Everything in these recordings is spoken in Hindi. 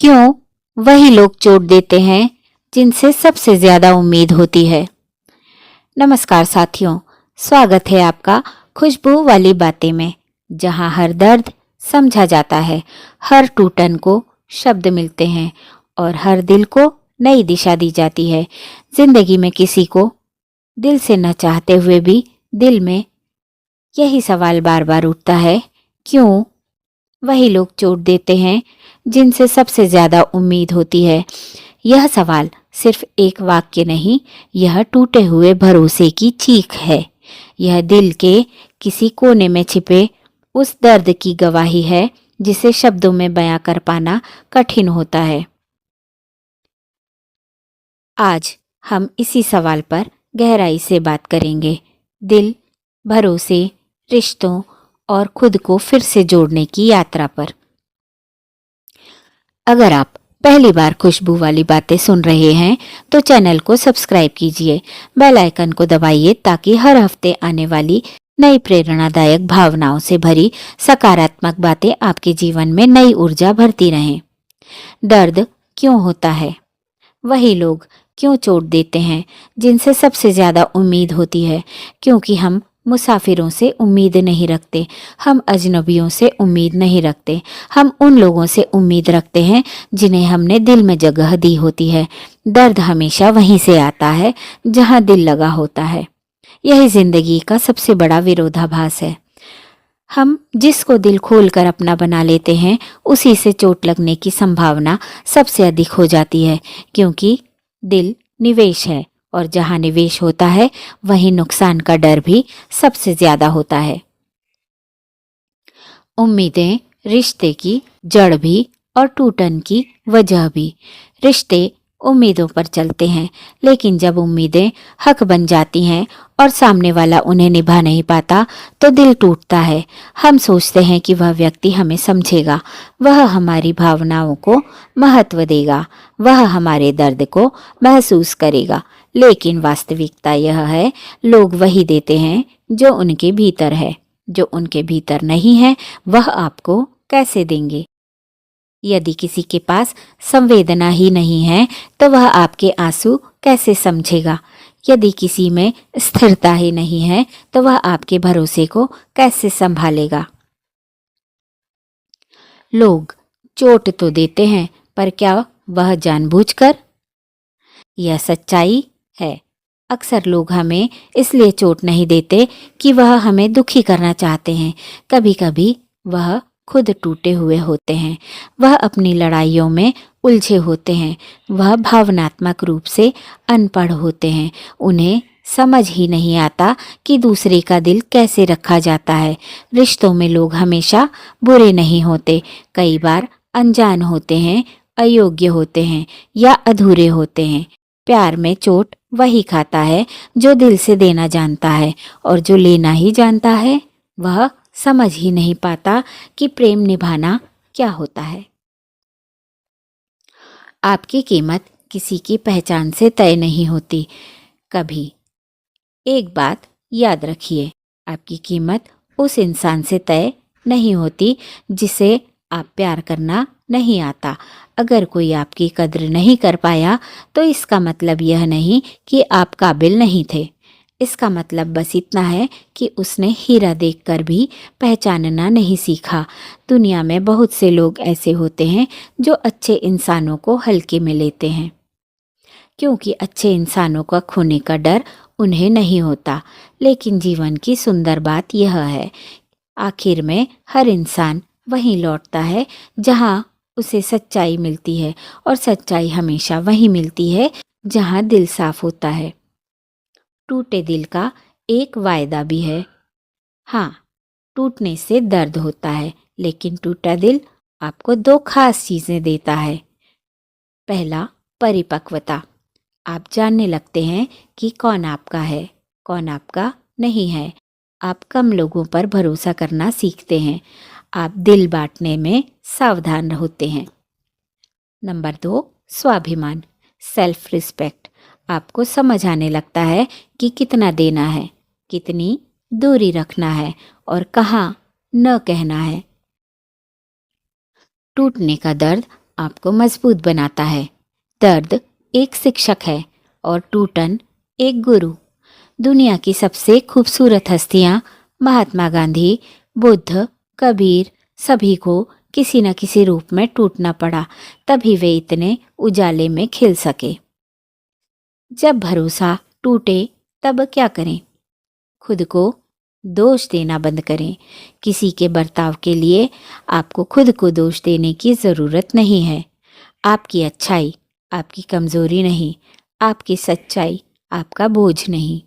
क्यों वही लोग चोट देते हैं जिनसे सबसे ज्यादा उम्मीद होती है। नमस्कार साथियों, स्वागत है आपका खुशबू वाली बातें में, जहां हर दर्द समझा जाता है, हर टूटन को शब्द मिलते हैं और हर दिल को नई दिशा दी जाती है। जिंदगी में किसी को दिल से न चाहते हुए भी दिल में यही सवाल बार बार उठता है, क्यों वही लोग चोट देते हैं जिनसे सबसे ज्यादा उम्मीद होती है। यह सवाल सिर्फ एक वाक्य नहीं, यह टूटे हुए भरोसे की चीख है। यह दिल के किसी कोने में छिपे उस दर्द की गवाही है जिसे शब्दों में बयां कर पाना कठिन होता है। आज हम इसी सवाल पर गहराई से बात करेंगे। दिल, भरोसे, रिश्तों और खुद को फिर से जोड़ने की यात्रा पर। अगर आप पहली बार खुशबू वाली बातें सुन रहे हैं तो चैनल को सब्सक्राइब कीजिए, बेल आइकन को दबाइए ताकि हर हफ्ते आने वाली नई प्रेरणादायक भावनाओं से भरी सकारात्मक बातें आपके जीवन में नई ऊर्जा भरती रहें। दर्द क्यों होता है? वही लोग क्यों चोट देते हैं जिनसे सबसे ज्यादा उम्मीद होती है? क्योंकि हम मुसाफिरों से उम्मीद नहीं रखते, हम अजनबियों से उम्मीद नहीं रखते, हम उन लोगों से उम्मीद रखते हैं जिन्हें हमने दिल में जगह दी होती है। दर्द हमेशा वहीं से आता है जहां दिल लगा होता है। यही जिंदगी का सबसे बड़ा विरोधाभास है। हम जिसको दिल खोलकर अपना बना लेते हैं उसी से चोट लगने की संभावना सबसे अधिक हो जाती है, क्योंकि दिल निवेश है और जहां निवेश होता है वहीं नुकसान का डर भी सबसे ज्यादा होता है। उम्मीदें रिश्ते की जड़ भी और टूटन की वजह भी। रिश्ते उम्मीदों पर चलते हैं, लेकिन जब उम्मीदें हक बन जाती हैं और सामने वाला उन्हें निभा नहीं पाता तो दिल टूटता है। हम सोचते हैं कि वह व्यक्ति हमें समझेगा, वह हमारी भावनाओं को महत्व देगा, वह हमारे दर्द को महसूस करेगा, लेकिन वास्तविकता यह है, लोग वही देते हैं जो उनके भीतर है। जो उनके भीतर नहीं है वह आपको कैसे देंगे? यदि किसी के पास संवेदना ही नहीं है तो वह आपके आंसू कैसे समझेगा? यदि किसी में स्थिरता ही नहीं है तो वह आपके भरोसे को कैसे संभालेगा? लोग चोट तो देते हैं, पर क्या वह जानबूझकर? यह सच्चाई है। अक्सर लोग हमें इसलिए चोट नहीं देते कि वह हमें दुखी करना चाहते हैं। कभी कभी वह खुद टूटे हुए होते हैं, वह अपनी लड़ाइयों में उलझे होते हैं, वह भावनात्मक रूप से अनपढ़ होते हैं। उन्हें समझ ही नहीं आता कि दूसरे का दिल कैसे रखा जाता है। रिश्तों में लोग हमेशा बुरे नहीं होते, कई बार अनजान होते हैं, अयोग्य होते हैं या अधूरे होते हैं। प्यार में चोट वही खाता है जो दिल से देना जानता है, और जो लेना ही जानता है वह समझ ही नहीं पाता कि प्रेम निभाना क्या होता है। आपकी कीमत किसी की पहचान से तय नहीं होती। कभी एक बात याद रखिए, आपकी कीमत उस इंसान से तय नहीं होती जिसे आप प्यार करना नहीं आता। अगर कोई आपकी कद्र नहीं कर पाया तो इसका मतलब यह नहीं कि आप काबिल नहीं थे। इसका मतलब बस इतना है कि उसने हीरा देखकर भी पहचानना नहीं सीखा। दुनिया में बहुत से लोग ऐसे होते हैं जो अच्छे इंसानों को हल्के में लेते हैं, क्योंकि अच्छे इंसानों का खोने का डर उन्हें नहीं होता। लेकिन जीवन की सुंदर बात यह है, आखिर में हर इंसान वहीं लौटता है जहां उसे सच्चाई मिलती है, और सच्चाई हमेशा वहीं मिलती है जहां दिल साफ होता है। टूटे दिल का एक वायदा भी है। हाँ, टूटने से दर्द होता है, लेकिन टूटा दिल आपको दो खास चीजें देता है। पहला, परिपक्वता। आप जानने लगते हैं कि कौन आपका है, कौन आपका नहीं है। आप कम लोगों पर भरोसा करना सीखते हैं। आप दिल बांटने में सावधान होते हैं। नंबर 2, स्वाभिमान, सेल्फ रिस्पेक्ट। आपको समझ आने लगता है कि कितना देना है, कितनी दूरी रखना है और कहाँ न कहना है। टूटने का दर्द आपको मजबूत बनाता है। दर्द एक शिक्षक है और टूटन एक गुरु। दुनिया की सबसे खूबसूरत हस्तियां महात्मा गांधी, बुद्ध, कबीर, सभी को किसी न किसी रूप में टूटना पड़ा, तभी वे इतने उजाले में खिल सके। जब भरोसा टूटे तब क्या करें? खुद को दोष देना बंद करें। किसी के बर्ताव के लिए आपको खुद को दोष देने की ज़रूरत नहीं है। आपकी अच्छाई आपकी कमज़ोरी नहीं, आपकी सच्चाई आपका बोझ नहीं।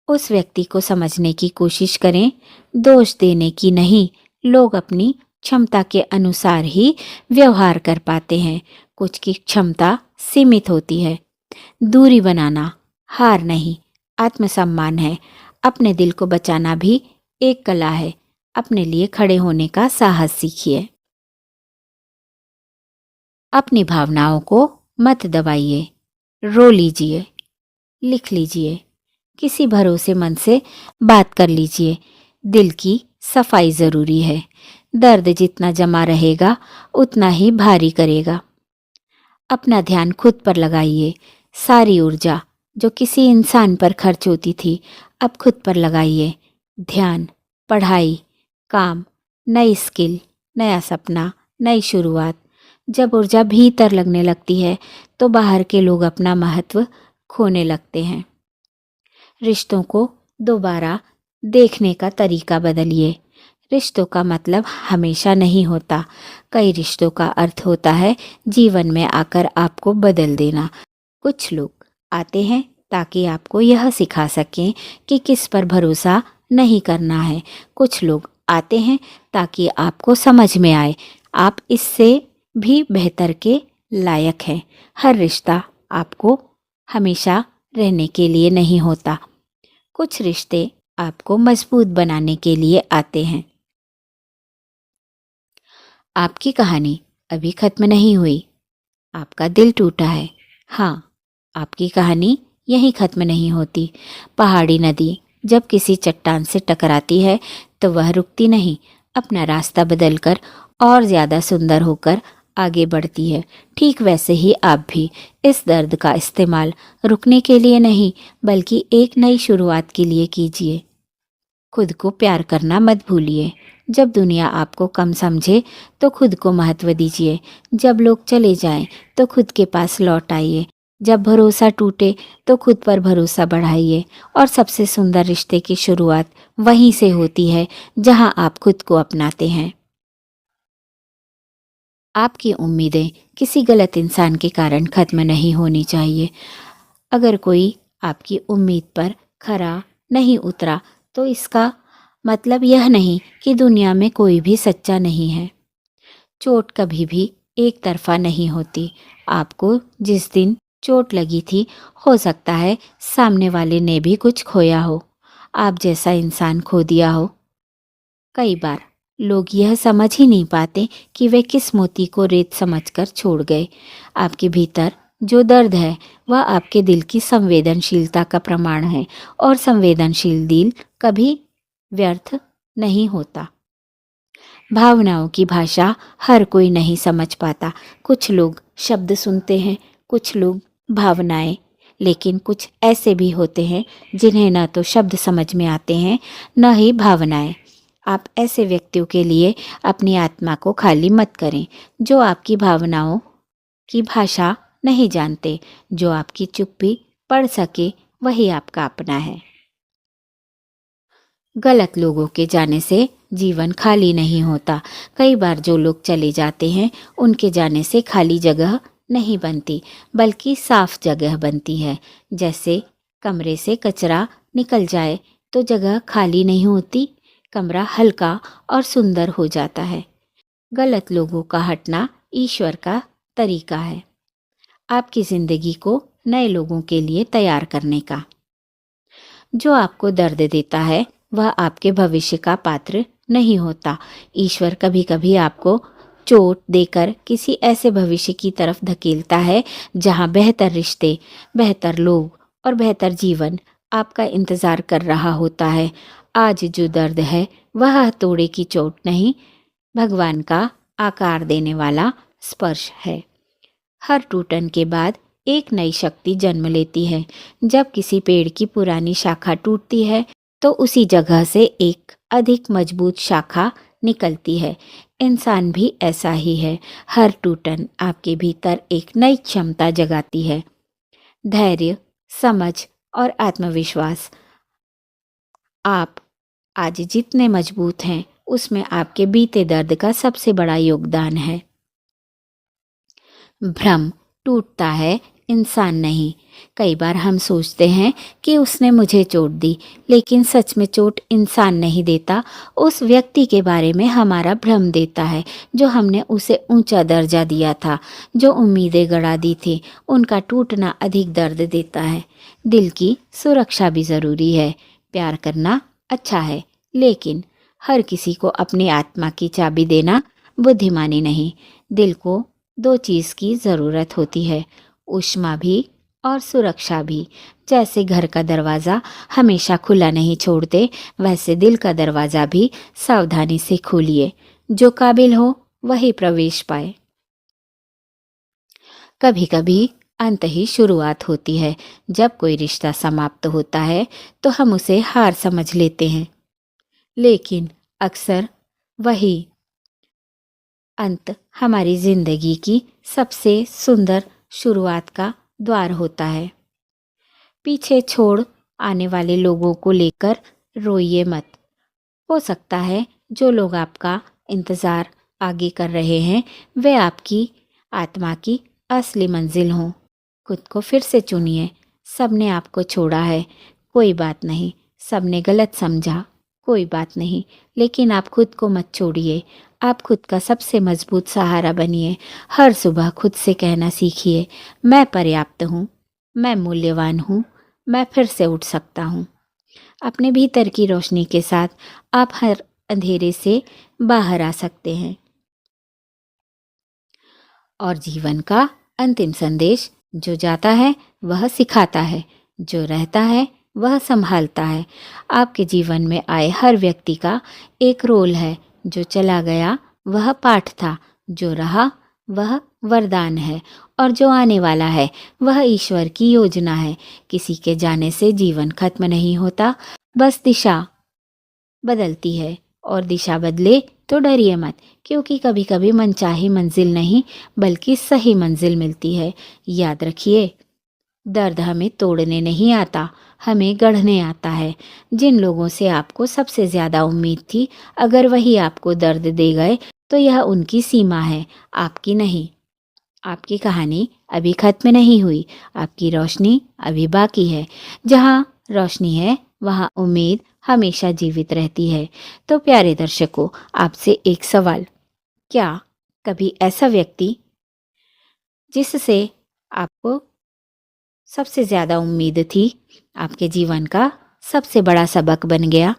उस व्यक्ति को समझने की कोशिश करें, दोष देने की नहीं। लोग अपनी क्षमता के अनुसार ही व्यवहार कर पाते हैं। कुछ की क्षमता सीमित होती है। दूरी बनाना हार नहीं, आत्मसम्मान है। अपने दिल को बचाना भी एक कला है। अपने लिए खड़े होने का साहस सीखिए। अपनी भावनाओं को मत दबाइए, रो लीजिए, लिख लीजिए, किसी भरोसेमंद से बात कर लीजिए। दिल की सफाई ज़रूरी है। दर्द जितना जमा रहेगा उतना ही भारी करेगा। अपना ध्यान खुद पर लगाइए। सारी ऊर्जा जो किसी इंसान पर खर्च होती थी, अब खुद पर लगाइए। ध्यान, पढ़ाई, काम, नई स्किल, नया सपना, नई शुरुआत। जब ऊर्जा भीतर लगने लगती है तो बाहर के लोग अपना महत्व खोने लगते हैं। रिश्तों को दोबारा देखने का तरीका बदलिए। रिश्तों का मतलब हमेशा नहीं होता। कई रिश्तों का अर्थ होता है जीवन में आकर आपको बदल देना। कुछ लोग आते हैं ताकि आपको यह सिखा सकें कि किस पर भरोसा नहीं करना है। कुछ लोग आते हैं ताकि आपको समझ में आए आप इससे भी बेहतर के लायक हैं। हर रिश्ता आपको हमेशा रहने के लिए नहीं होता। कुछ रिश्ते आपको मजबूत बनाने के लिए आते हैं। आपकी कहानी अभी खत्म नहीं हुई। आपका दिल टूटा है। हाँ, आपकी कहानी यहीं खत्म नहीं होती। पहाड़ी नदी जब किसी चट्टान से टकराती है तो वह रुकती नहीं, अपना रास्ता बदलकर और ज़्यादा सुंदर होकर आगे बढ़ती है। ठीक वैसे ही आप भी इस दर्द का इस्तेमाल रुकने के लिए नहीं, बल्कि एक नई शुरुआत के लिए कीजिए। खुद को प्यार करना मत भूलिए। जब दुनिया आपको कम समझे तो खुद को महत्व दीजिए। जब लोग चले जाएं तो खुद के पास लौट आइए। जब भरोसा टूटे तो खुद पर भरोसा बढ़ाइए। और सबसे सुंदर रिश्ते की शुरुआत वहीं से होती है जहां आप खुद को अपनाते हैं। आपकी उम्मीदें किसी गलत इंसान के कारण खत्म नहीं होनी चाहिए। अगर कोई आपकी उम्मीद पर खरा नहीं उतरा तो इसका मतलब यह नहीं कि दुनिया में कोई भी सच्चा नहीं है। चोट कभी भी एक तरफा नहीं होती। आपको जिस दिन चोट लगी थी, हो सकता है सामने वाले ने भी कुछ खोया हो, आप जैसा इंसान खो दिया हो। कई बार लोग यह समझ ही नहीं पाते कि वे किस मोती को रेत समझकर छोड़ गए। आपके भीतर जो दर्द है वह आपके दिल की संवेदनशीलता का प्रमाण है, और संवेदनशील दिल कभी व्यर्थ नहीं होता। भावनाओं की भाषा हर कोई नहीं समझ पाता। कुछ लोग शब्द सुनते हैं, कुछ लोग भावनाएं, लेकिन कुछ ऐसे भी होते हैं जिन्हें न तो शब्द समझ में आते हैं न ही भावनाएं। आप ऐसे व्यक्तियों के लिए अपनी आत्मा को खाली मत करें जो आपकी भावनाओं की भाषा नहीं जानते। जो आपकी चुप्पी पढ़ सके वही आपका अपना है। गलत लोगों के जाने से जीवन खाली नहीं होता। कई बार जो लोग चले जाते हैं उनके जाने से खाली जगह नहीं बनती, बल्कि साफ जगह बनती है। जैसे कमरे से कचरा निकल जाए तो जगह खाली नहीं होती, कमरा हल्का और सुंदर हो जाता है। गलत लोगों का हटना ईश्वर का तरीका है, आपकी जिंदगी को नए लोगों के लिए तैयार करने का। जो आपको दर्द देता है वह आपके भविष्य का पात्र नहीं होता। ईश्वर कभी कभी आपको चोट देकर किसी ऐसे भविष्य की तरफ धकेलता है जहां बेहतर रिश्ते, बेहतर लोग और बेहतर जीवन आपका इंतजार कर रहा होता है। आज जो दर्द है वह हथौड़े की चोट नहीं, भगवान का आकार देने वाला स्पर्श है। हर टूटन के बाद एक नई शक्ति जन्म लेती है। जब किसी पेड़ की पुरानी शाखा टूटती है तो उसी जगह से एक अधिक मजबूत शाखा निकलती है। इंसान भी ऐसा ही है। हर टूटन आपके भीतर एक नई क्षमता जगाती है। धैर्य, समझ और आत्मविश्वास। आप आज जितने मजबूत हैं उसमें आपके बीते दर्द का सबसे बड़ा योगदान है। भ्रम टूटता है, इंसान नहीं। कई बार हम सोचते हैं कि उसने मुझे चोट दी, लेकिन सच में चोट इंसान नहीं देता, उस व्यक्ति के बारे में हमारा भ्रम देता है जो हमने उसे ऊंचा दर्जा दिया था। जो उम्मीदें गड़ा दी थी उनका टूटना अधिक दर्द देता है। दिल की सुरक्षा भी ज़रूरी है। प्यार करना अच्छा है, लेकिन हर किसी को अपनी आत्मा की चाबी देना बुद्धिमानी नहीं। दिल को दो चीज़ की ज़रूरत होती है, ऊष्मा भी और सुरक्षा भी। जैसे घर का दरवाज़ा हमेशा खुला नहीं छोड़ते, वैसे दिल का दरवाज़ा भी सावधानी से खोलिए। जो काबिल हो वही प्रवेश पाए। कभी कभी अंत ही शुरुआत होती है। जब कोई रिश्ता समाप्त होता है तो हम उसे हार समझ लेते हैं, लेकिन अक्सर वही अंत हमारी जिंदगी की सबसे सुंदर शुरुआत का द्वार होता है। पीछे छोड़ आने वाले लोगों को लेकर रोइए मत। हो सकता है जो लोग आपका इंतज़ार आगे कर रहे हैं वे आपकी आत्मा की असली मंजिल हों। खुद को फिर से चुनिए। सबने आपको छोड़ा है, कोई बात नहीं। सबने गलत समझा, कोई बात नहीं। लेकिन आप खुद को मत छोड़िए। आप खुद का सबसे मजबूत सहारा बनिए। हर सुबह खुद से कहना सीखिए, मैं पर्याप्त हूँ, मैं मूल्यवान हूँ, मैं फिर से उठ सकता हूँ। अपने भीतर की रोशनी के साथ आप हर अंधेरे से बाहर आ सकते हैं। और जीवन का अंतिम संदेश, जो जाता है वह सिखाता है, जो रहता है वह संभालता है। आपके जीवन में आए हर व्यक्ति का एक रोल है। जो चला गया वह पाठ था, जो रहा वह वरदान है, और जो आने वाला है वह ईश्वर की योजना है। किसी के जाने से जीवन खत्म नहीं होता, बस दिशा बदलती है। और दिशा बदले तो डरिए मत, क्योंकि कभी कभी मनचाही मंजिल नहीं बल्कि सही मंजिल मिलती है। याद रखिए, दर्द हमें तोड़ने नहीं आता, हमें गढ़ने आता है। जिन लोगों से आपको सबसे ज़्यादा उम्मीद थी, अगर वही आपको दर्द दे गए तो यह उनकी सीमा है, आपकी नहीं। आपकी कहानी अभी खत्म नहीं हुई, आपकी रोशनी अभी बाकी है। जहाँ रोशनी है वहाँ उम्मीद हमेशा जीवित रहती है। तो प्यारे दर्शकों, आपसे एक सवाल, क्या कभी ऐसा व्यक्ति जिससे आपको सबसे ज़्यादा उम्मीद थी आपके जीवन का सबसे बड़ा सबक बन गया?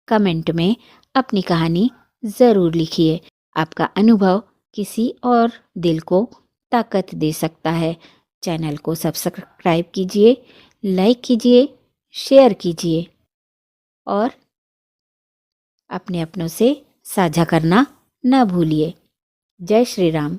कमेंट में अपनी कहानी ज़रूर लिखिए। आपका अनुभव किसी और दिल को ताकत दे सकता है। चैनल को सब्सक्राइब कीजिए, लाइक कीजिए, शेयर कीजिए और अपने अपनों से साझा करना न भूलिए। जय श्री राम।